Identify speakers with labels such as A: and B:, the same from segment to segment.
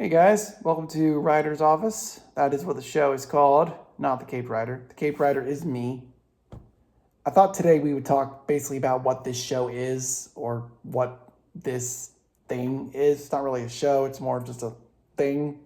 A: Hey guys, welcome to Writer's Office. That is what the show is called, not the Cape Rider. The Cape Rider is me. I thought today we would talk basically about what this show is or what this thing is. It's not really a show, it's more just a thing,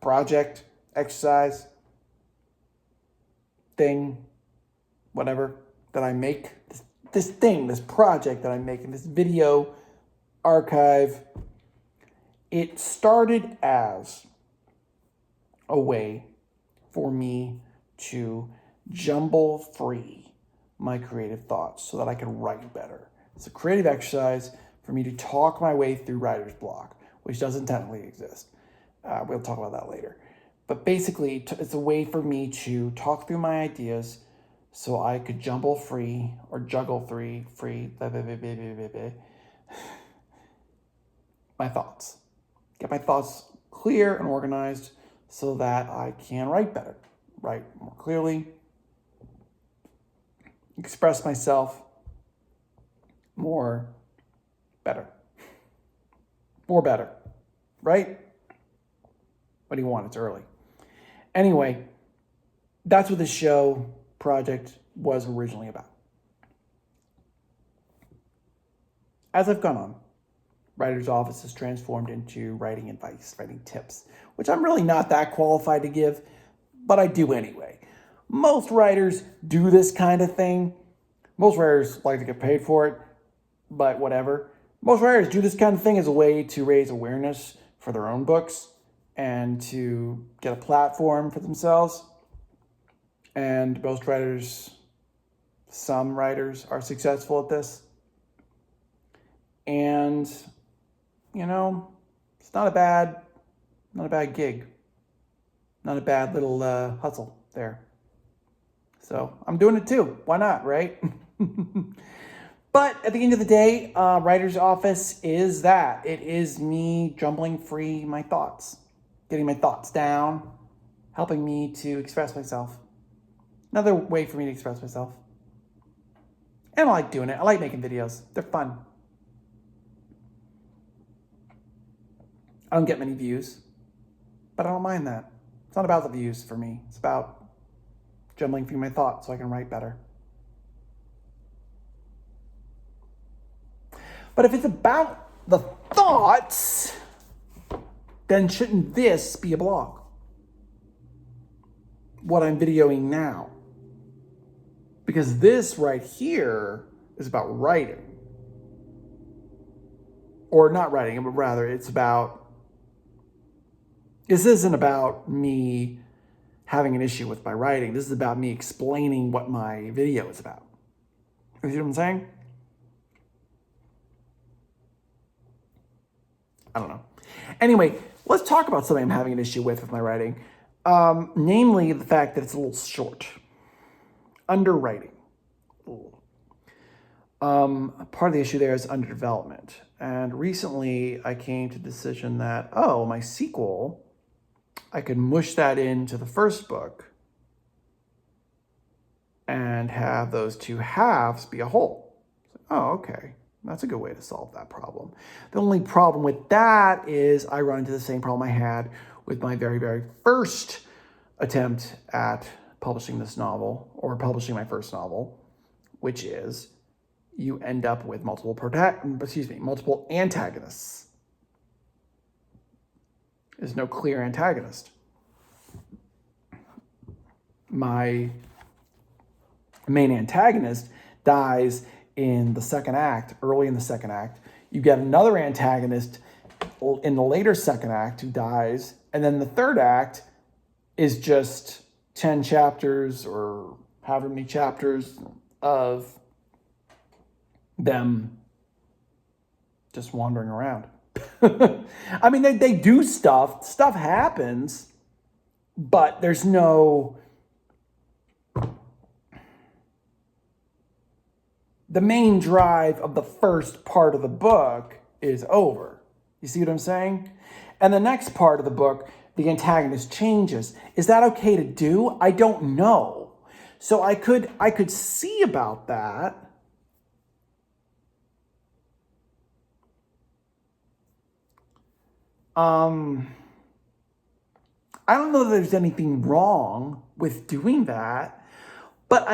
A: project, exercise, thing, whatever that I make. This thing, this project that I'm making, this video archive. It started as a way for me to jumble free my creative thoughts so that I could write better. It's a creative exercise for me to talk my way through writer's block, which doesn't technically exist. We'll talk about that later. But basically, it's a way for me to talk through my ideas so I could jumble free or juggle free my thoughts. Get my thoughts clear and organized so that I can write better, write more clearly, express myself more better. More better, right? What do you want? It's early. Anyway, that's what this show project was originally about. As I've gone on, Writer's Office has transformed into writing advice, writing tips, which I'm really not that qualified to give, but I do anyway. Most writers do this kind of thing. Most writers like to get paid for it, but whatever. Most writers do this kind of thing as a way to raise awareness for their own books and to get a platform for themselves. And most writers, some writers are successful at this. And you know, it's not a bad gig. Not a bad little hustle there. So I'm doing it too. Why not, right? But at the end of the day, Writer's Office is that. It is me jumbling free my thoughts, getting my thoughts down, helping me to express myself. Another way for me to express myself. And I like doing it. I like making videos. They're fun. I don't get many views, but I don't mind that. It's not about the views for me. It's about jumbling through my thoughts so I can write better. But if it's about the thoughts, then shouldn't this be a blog? What I'm videoing now. Because this right here is about writing. Or not writing, but rather it's about... This isn't about me having an issue with my writing. This is about me explaining what my video is about. You see what I'm saying? I don't know. Anyway, let's talk about something I'm having an issue with my writing. Namely, the fact that it's a little short. Underwriting. Part of the issue there is underdevelopment. And recently I came to the decision that, my sequel... I could mush that into the first book and have those two halves be a whole. Oh, okay. That's a good way to solve that problem. The only problem with that is I run into the same problem I had with my very, very first attempt at publishing this novel, or publishing my first novel, which is you end up with multiple antagonists. There's no clear antagonist. My main antagonist dies in the second act, early in the second act. You get another antagonist in the later second act who dies. And then the third act is just 10 chapters or however many chapters of them just wandering around. I mean, they do stuff. Stuff happens, but there's no... The main drive of the first part of the book is over. You see what I'm saying? And the next part of the book, the antagonist changes. Is that okay to do? I don't know. So I could see about that. I don't know that there's anything wrong with doing that, but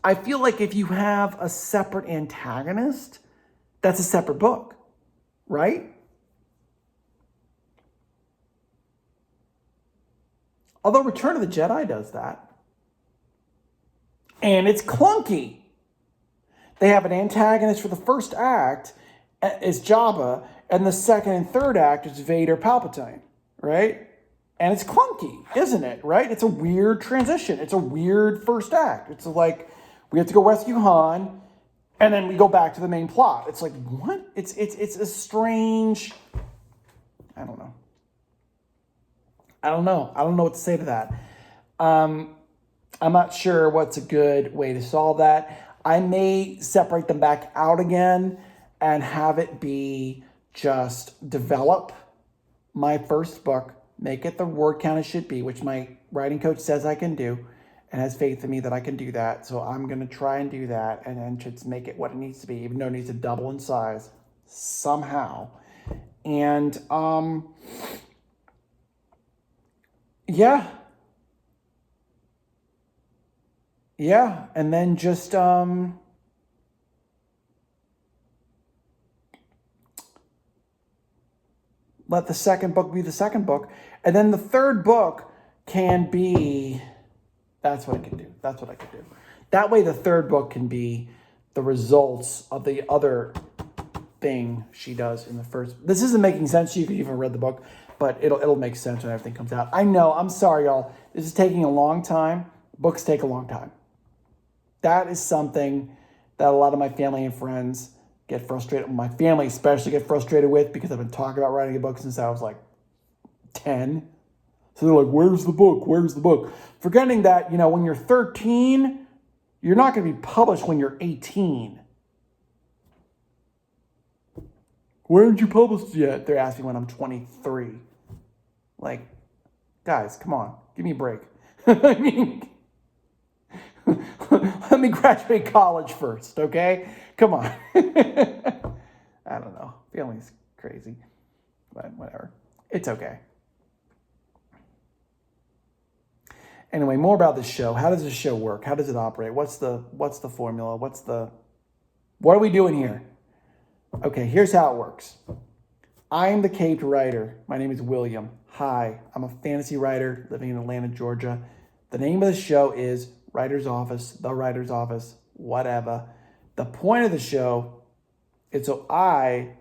A: I feel like if you have a separate antagonist, that's a separate book, right? Although Return of the Jedi does that. And it's clunky. They have an antagonist for the first act is Jabba, and the second and third act is Vader Palpatine, right? And it's clunky, isn't it? Right? It's a weird transition. It's a weird first act. It's like we have to go rescue Han, and then we go back to the main plot. It's like, what? It's a strange. I don't know. I don't know what to say to that. I'm not sure what's a good way to solve that. I may separate them back out again and have it be just develop my first book, make it the word count it should be, which my writing coach says I can do and has faith in me that I can do that. So I'm going to try and do that and then just make it what it needs to be, even though it needs to double in size somehow. And yeah. Yeah, and then just let the second book be the second book. And then the third book can be, that's what I can do. That's what I can do. That way the third book can be the results of the other thing she does in the first. This isn't making sense to you if you even read the book, but it'll make sense when everything comes out. I know, I'm sorry, y'all. This is taking a long time. Books take a long time. That is something that a lot of my family and friends get frustrated, my family especially get frustrated with, because I've been talking about writing a book since I was like 10. So they're like, where's the book? Where's the book? Forgetting that, when you're 13, you're not going to be published when you're 18. Where aren't you published yet? They're asking when I'm 23. Like, guys, come on. Give me a break. I mean, let me graduate college first, okay? Come on. I don't know. Feeling's crazy. But whatever. It's okay. Anyway, more about this show. How does this show work? How does it operate? What's the formula? What are we doing here? Okay, here's how it works. I'm the caped writer. My name is William. Hi, I'm a fantasy writer living in Atlanta, Georgia. The name of the show is Writer's Office, The Writer's Office, whatever. The point of the show is so I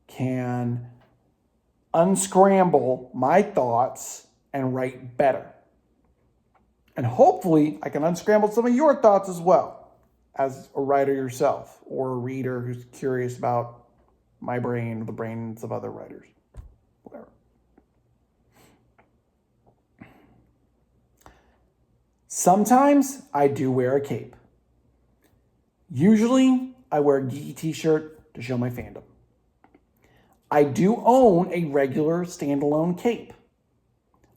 A: can unscramble my thoughts and write better. And hopefully I can unscramble some of your thoughts as well, as a writer yourself or a reader who's curious about my brain or the brains of other writers. Whatever. Sometimes I do wear a cape. Usually I wear a geeky t-shirt to show my fandom. I do own a regular standalone cape.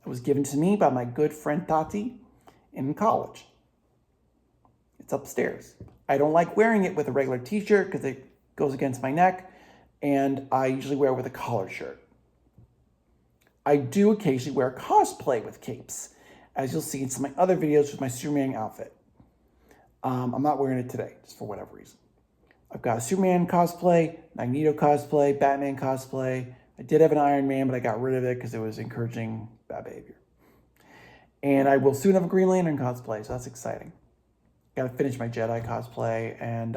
A: It was given to me by my good friend Tati in college. It's upstairs. I don't like wearing it with a regular t-shirt because it goes against my neck, and I usually wear it with a collared shirt. I do occasionally wear cosplay with capes, as you'll see in some of my other videos with my Superman outfit. I'm not wearing it today, just for whatever reason. I've got a Superman cosplay, Magneto cosplay, Batman cosplay. I did have an Iron Man, but I got rid of it because it was encouraging bad behavior. And I will soon have a Green Lantern cosplay, so that's exciting. Got to finish my Jedi cosplay, and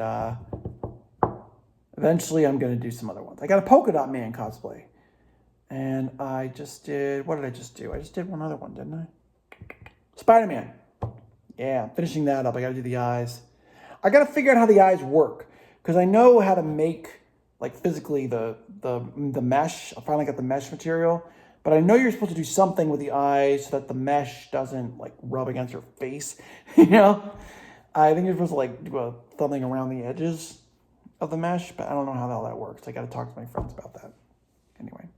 A: eventually I'm going to do some other ones. I got a Polka Dot Man cosplay. And I just did, what did I just do? I just did one other one, didn't I? Spider-Man. Yeah, I'm finishing that up. I got to do the eyes. I got to figure out how the eyes work, because I know how to make, like, physically the mesh. I finally got the mesh material. But I know you're supposed to do something with the eyes so that the mesh doesn't, like, rub against your face, I think you're supposed to, like, do something around the edges of the mesh, but I don't know how the hell that works. I got to talk to my friends about that. Anyway,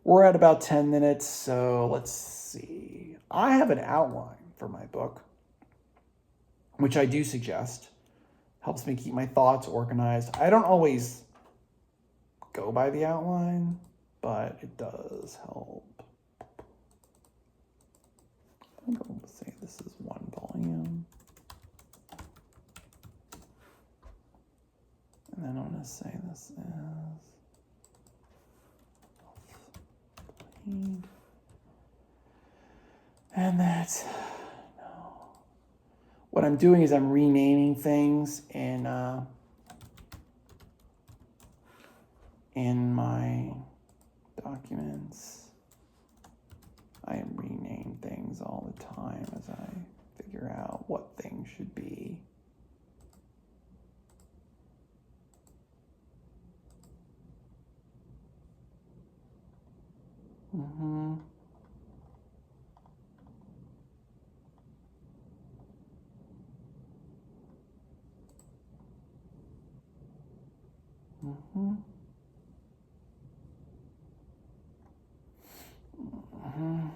A: we're at about 10 minutes, so let's see. I have an outline for my book, which I do suggest. Helps me keep my thoughts organized. I don't always go by the outline, but it does help. I'm going to say this is one volume. And then I'm going to say this is bleed. And that's, no. What I'm doing is I'm renaming things in my documents. I rename things all the time as I figure out what things should be. Mm-hmm. Mm-hmm. Mm-hmm.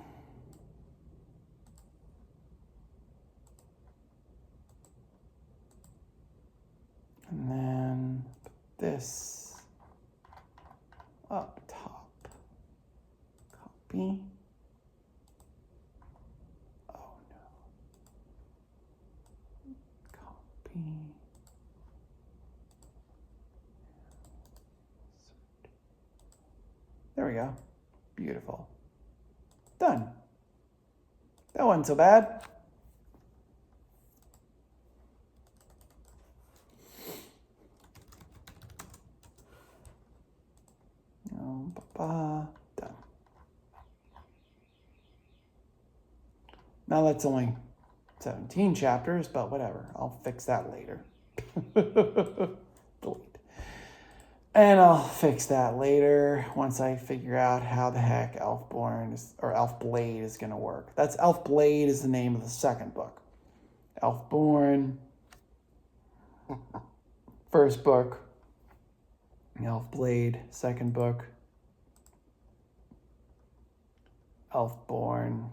A: And then this up top. Copy. Oh no. Copy. There we go. Beautiful. Done. That wasn't so bad. Done. Now that's only 17 chapters, but whatever. I'll fix that later. Delete. And I'll fix that later once I figure out how the heck Elfblade is going to work. That's Elfblade is the name of the second book. Elfborn, first book. Elfblade, second book. Elfborn,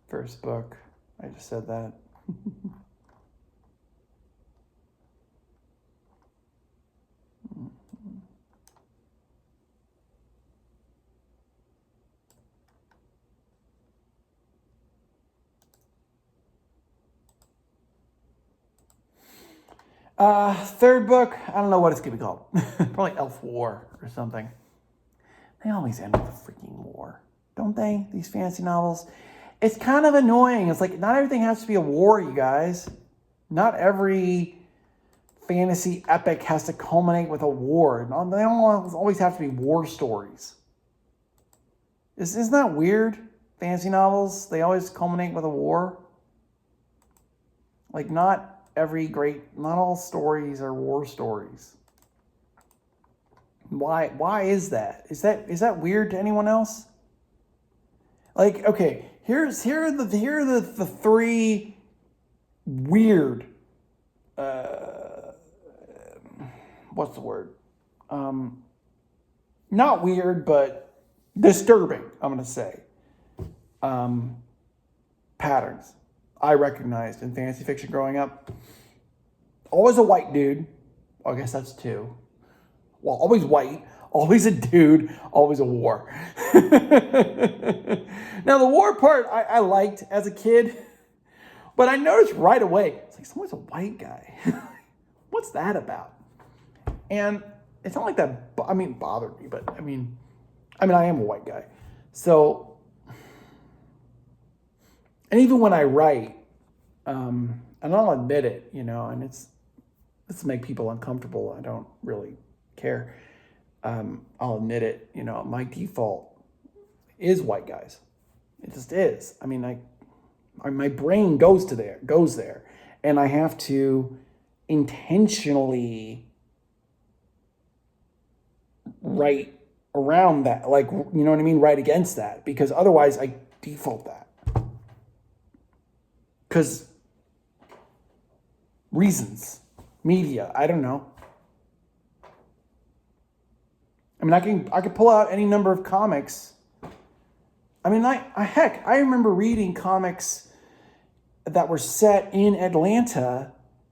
A: first book. I just said that. Third book, I don't know what it's going to be called. Probably Elf War or something. They always end with a freaking war, don't they? These fantasy novels. It's kind of annoying. It's like, not everything has to be a war, you guys. Not every fantasy epic has to culminate with a war. They don't always have to be war stories. Isn't that weird? Fantasy novels, they always culminate with a war. Like, not all stories are war stories. Why is that? Is that weird to anyone else? Like, okay, here are the three weird what's the word? Not weird, but disturbing, I'm gonna say. Patterns I recognized in fantasy fiction growing up. Always a white dude. I guess that's two. Well, always white, always a dude, always a war. Now, the war part I liked as a kid, but I noticed right away, it's like, someone's a white guy. What's that about? And it's not like that, bothered me, but I mean, I am a white guy. So, and even when I write, and I'll admit it, and it's to make people uncomfortable. I don't really care. I'll admit it, my default is white guys. It just is. My brain goes there, and I have to intentionally write around that, like, you know what I mean? Write against that, because otherwise I default that. Because reasons, media, I don't know. I could pull out any number of comics. I remember reading comics that were set in Atlanta,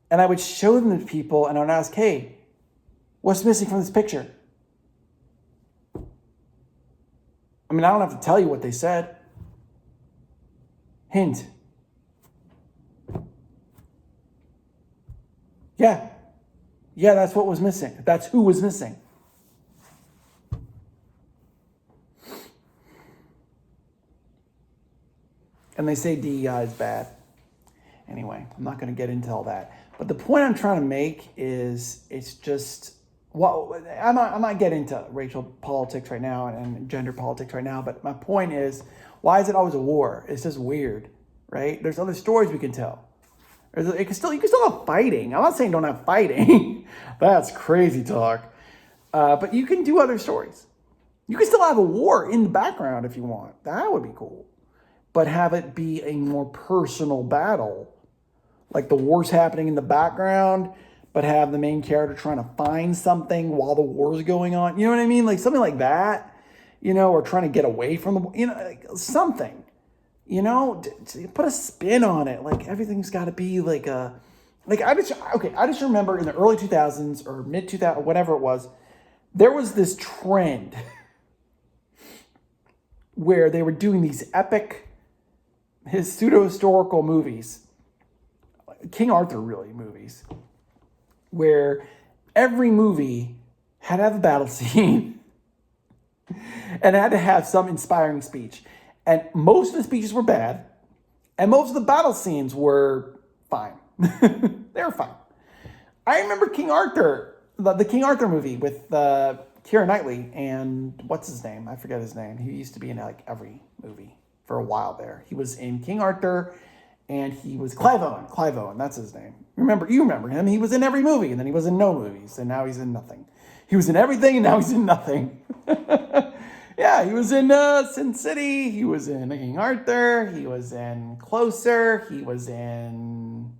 A: and I would show them to people, and I would ask, hey, what's missing from this picture? I don't have to tell you what they said. Hint. Yeah. Yeah, that's what was missing. That's who was missing. And they say DEI is bad. Anyway, I'm not going to get into all that. But the point I'm trying to make is it's just, well, I'm not getting into racial politics right now and gender politics right now, but my point is, why is it always a war? It's just weird, right? There's other stories we can tell. You can still have fighting. I'm not saying don't have fighting. That's crazy talk. But you can do other stories. You can still have a war in the background if you want. That would be cool. But have it be a more personal battle. Like the war's happening in the background, but have the main character trying to find something while the war's going on. You know what I mean? Like something like that, or trying to get away from the, like something, put a spin on it. Like everything's got to be like I just remember in the early 2000s or mid 2000s, whatever it was, there was this trend where they were doing these epic, his pseudo-historical movies, King Arthur really movies, where every movie had to have a battle scene and had to have some inspiring speech. And most of the speeches were bad, and most of the battle scenes were fine. They were fine. I remember King Arthur, the King Arthur movie with Keira Knightley and what's his name? I forget his name. He used to be in like every movie for a while there. He was in King Arthur, and he was Clive Owen, that's his name. You remember him. He was in every movie, and then he was in no movies, and now he's in nothing. He was in everything, and now he's in nothing. Yeah, he was in Sin City. He was in King Arthur. He was in Closer. He was in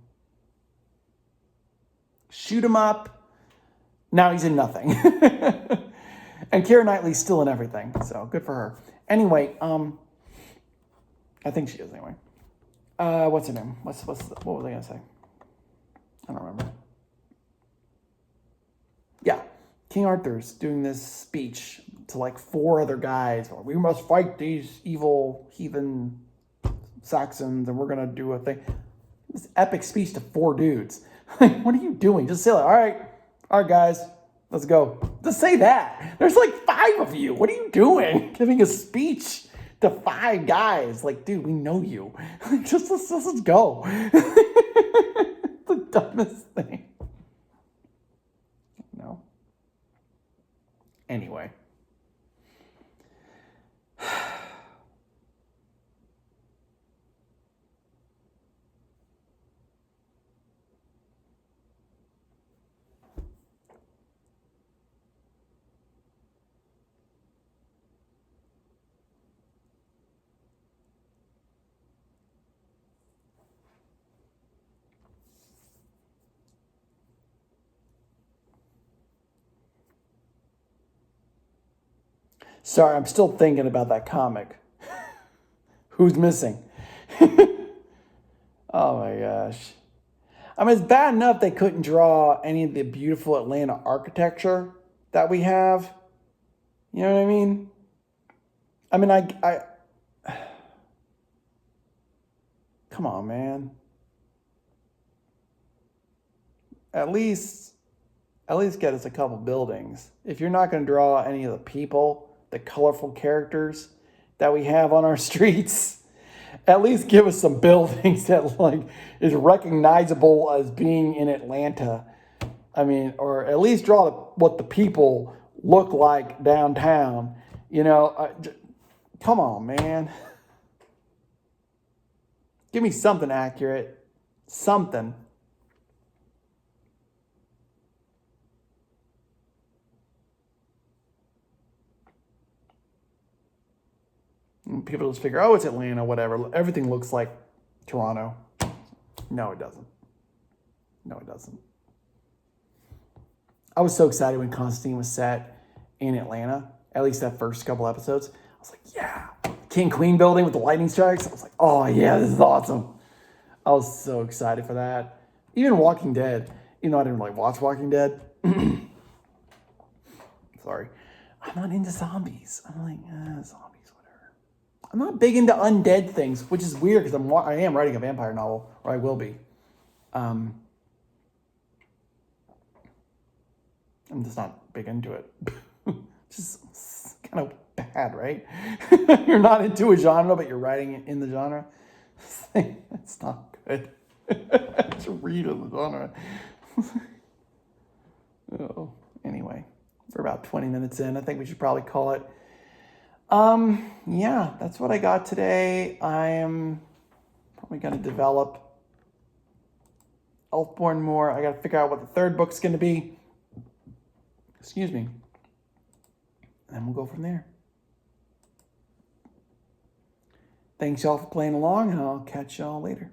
A: Shoot 'Em Up. Now he's in nothing. And Keira Knightley's still in everything, so good for her. Anyway, I think she is anyway. What's her name? What was I gonna say? I don't remember. Yeah, King Arthur's doing this speech to like 4 other guys. We must fight these evil heathen Saxons, and we're gonna do a thing. This epic speech to 4 dudes. Like, what are you doing? Just say like, all right, guys, let's go. Just say that. There's like 5 of you. What are you doing? Giving a speech to 5 guys. Like, dude, we know you. Just let's go. It's the dumbest thing. No. Anyway. Sorry, I'm still thinking about that comic. Who's missing? Oh my gosh. I mean, it's bad enough they couldn't draw any of the beautiful Atlanta architecture that we have. You know what I mean? I mean, I come on, man. At least get us a couple buildings. If you're not going to draw any of the people, the colorful characters that we have on our streets, at least give us some buildings that like is recognizable as being in Atlanta. I mean, or at least draw what the people look like downtown. Come on, man. Give me something accurate. Something. And people just figure, oh, it's Atlanta, whatever. Everything looks like Toronto. No, it doesn't. No, it doesn't. I was so excited when Constantine was set in Atlanta, at least that first couple episodes. I was like, yeah. King Queen building with the lightning strikes. I was like, oh, yeah, this is awesome. I was so excited for that. Even Walking Dead. I didn't really watch Walking Dead. Sorry. I'm not into zombies. I'm like, zombies, whatever. I'm not big into undead things, which is weird because I am writing a vampire novel, or I will be. I'm just not big into it. Just kind of bad, right? You're not into a genre, but you're writing in the genre. It's not good. To read in the genre. Oh, anyway, we're about 20 minutes in. I think we should probably call it. Yeah, that's what I got today. I am probably going to develop Elfborn more. I got to figure out what the third book's going to be. Excuse me. And we'll go from there. Thanks y'all for playing along, and I'll catch y'all later.